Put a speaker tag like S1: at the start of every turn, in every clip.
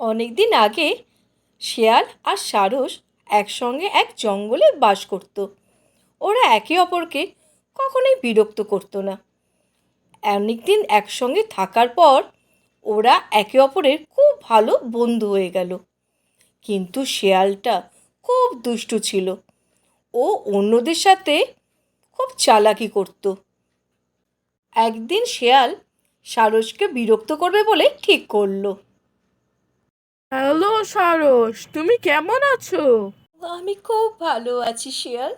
S1: অনেকদিন আগে শেয়াল আর সারস একসঙ্গে এক জঙ্গলে বাস করত। ওরা একে অপরকে কখনোই বিরক্ত করতো না। অনেকদিন একসঙ্গে থাকার পর ওরা একে অপরের খুব ভালো বন্ধু হয়ে গেল। কিন্তু শেয়ালটা খুব দুষ্টু ছিল। ও অন্যদের সাথে খুব চালাকি করত। একদিন শেয়াল সারসকে বিরক্ত করবে বলে ঠিক করলো।
S2: হ্যালো সারস, তুমি কেমন আছো?
S1: আমি খুব ভালো আছি শেয়াল,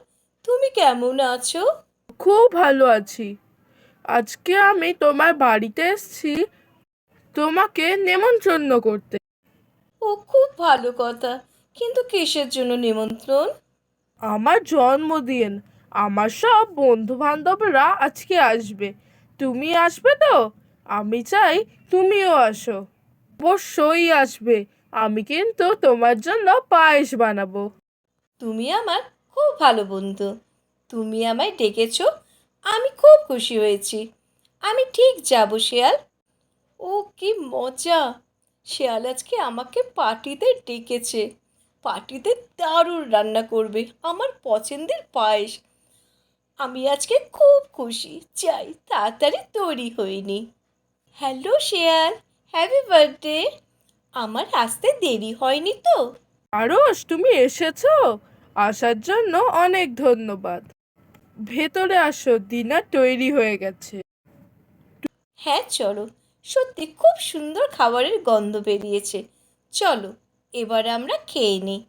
S1: তুমি কেমন আছো?
S2: খুব ভালো আছি। আজকে আমি তোমার বাড়িতে এসেছি তোমাকে নেমন্তন্ন করতে।
S1: ও খুব ভালো কথা, কিন্তু কিসের জন্য নিমন্ত্রণ?
S2: আমার জন্মদিন। আমার সব বন্ধু বান্ধবরা আজকে আসবে। তুমি আসবে তো? আমি চাই তুমিও আসো। অবশ্যই আসবে। আমি কিন্তু তোমার জন্য পায়েস বানাবো।
S1: তুমি আমার খুব ভালো বন্ধু, তুমি আমায় ডেকেছো, আমি খুব খুশি হয়েছি। আমি ঠিক যাব শেয়াল। ও কি মজা! শেয়াল আজকে আমাকে পার্টিতে ডেকেছে। পার্টিতে দারুণ রান্না করবে আমার পছন্দের পায়েস। আমি আজকে খুব খুশি, চাই তাড়াতাড়ি তৈরি হয়নি। হ্যালো শেয়াল, হ্যাপি বার্থডে। আমার আসতে দেরি হয়নি তো?
S2: সারস, তুমি এসেছো? আসার জন্য অনেক ধন্যবাদ। ভেতরে আসো, ডিনার তৈরি হয়ে গেছে।
S1: হ্যাঁ চলো, সত্যি খুব সুন্দর খাবারের গন্ধ বেরিয়েছে। চলো এবার আমরা খেয়ে নিই।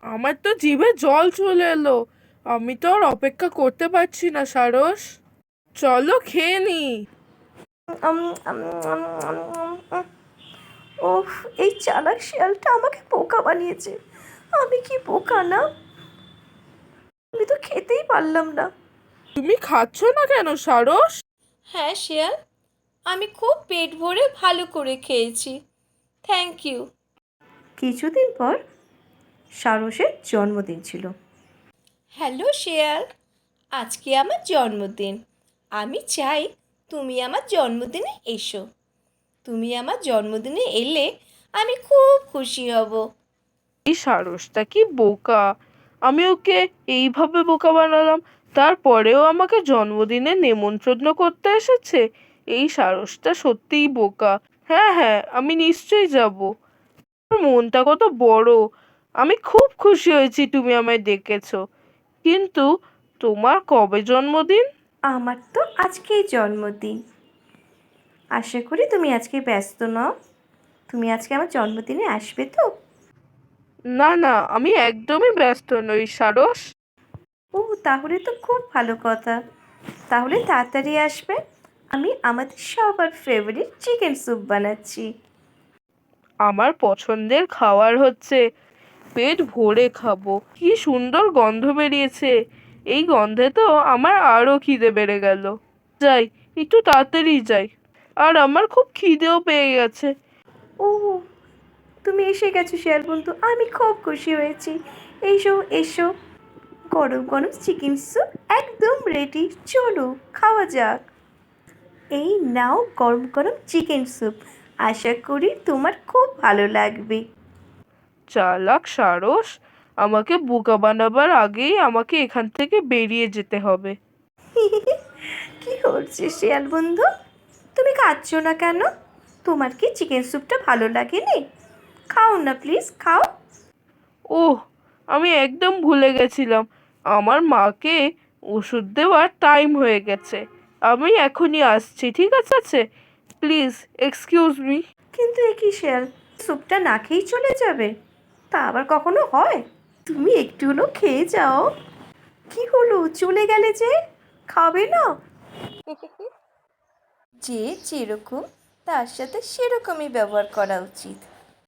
S2: আমার তো জিভে জল চলে এলো। আমি তো আর অপেক্ষা করতে পারছি না সারস। চলো খেয়ে নি।
S1: উম, উম, উম, উম, উম। ওফ, এই চালাক শিয়ালটা আমাকে বোকা বানিয়েছে। আমি কি বোকা না? আমি তো খেতেই পারলাম না।
S2: তুমি খাচ্ছ না কেন সারস?
S1: হ্যাঁ শিয়াল, আমি খুব পেট ভরে ভালো করে খেয়েছি, থ্যাংক ইউ। কিছুদিন পর সারসের জন্মদিন ছিল। হ্যালো শেয়াল, আজকে আমার জন্মদিন। আমি চাই তুমি আমার জন্মদিনে এসো। তুমি আমার জন্মদিনে এলে আমি খুব খুশি হব।
S2: এই সারসটা কি বোকা! আমি ওকে এইভাবে বোকা বানালাম, তারপরেও আমাকে জন্মদিনে নেমন্তন্ন করতে এসেছে। এই সারসটা সত্যিই বোকা। হ্যাঁ হ্যাঁ, আমি নিশ্চয়ই যাব। আমার মনটা কত বড়! আমি খুব খুশি হয়েছি তুমি আমায় ডেকেছো। কিন্তু তোমার কবে জন্মদিন?
S1: আমার তো আজকেই জন্মদিন। আশা করি তুমি আজকে ব্যস্ত নও। তুমি আজকে আমার জন্মদিনে আসবে তো?
S2: না না, আমি একদমই ব্যস্ত নই সারস।
S1: ও, তাহলে তো খুব ভালো কথা। তাহলে তাড়াতাড়ি আসবে। আমি আমাদের সবার ফেভারিট চিকেন স্যুপ বানাচ্ছি।
S2: আমার পছন্দের খাবার হচ্ছে, পেট ভরে খাবো। কি সুন্দর গন্ধ বেরিয়েছে! এই গন্ধে তো আমার আরো খিদে বেড়ে গেল। যাই, একটু তাড়াতাড়ি যাই। আর আমার খুব খিদেও পেয়ে গেছে।
S1: ও, তুমি এসে গেছো শেয়াল বন্ধু, আমি খুব খুশি হয়েছি। এসো এসো, গরম গরম চিকেন স্যুপ একদম রেডি, চলো খাওয়া যাক। এই নাও গরম গরম চিকেন স্যুপ, আশা করি তোমার খুব ভালো লাগবে।
S2: চালাক সারস, আমাকে বোকা বানাবার আগেই আমাকে এখান থেকে বেরিয়ে যেতে হবে।
S1: কি হচ্ছে শেয়াল বন্ধু, তুমি খাচ্ছ না কেন? তোমার কি চিকেন স্যুপটা ভালো লাগেনি? খাও না প্লিজ, খাও।
S2: ওহ, আমি একদম ভুলে গেছিলাম। আমার মাকে ওষুধ দেওয়ার টাইম হয়ে গেছে। আমি এখনই আসছি, ঠিক আছে? Please excuse me.
S1: কিন্তু এ কি শেয়াল, স্যুপটা না খেয়েই চলে যাবে? তা আবার কখনো হয়? তুমি একটু হলো খেয়ে যাও। কি হলো, চলে গেলে যে? খাবে না? যে যেরকম তার সাথে সেরকমই ব্যবহার করা উচিত।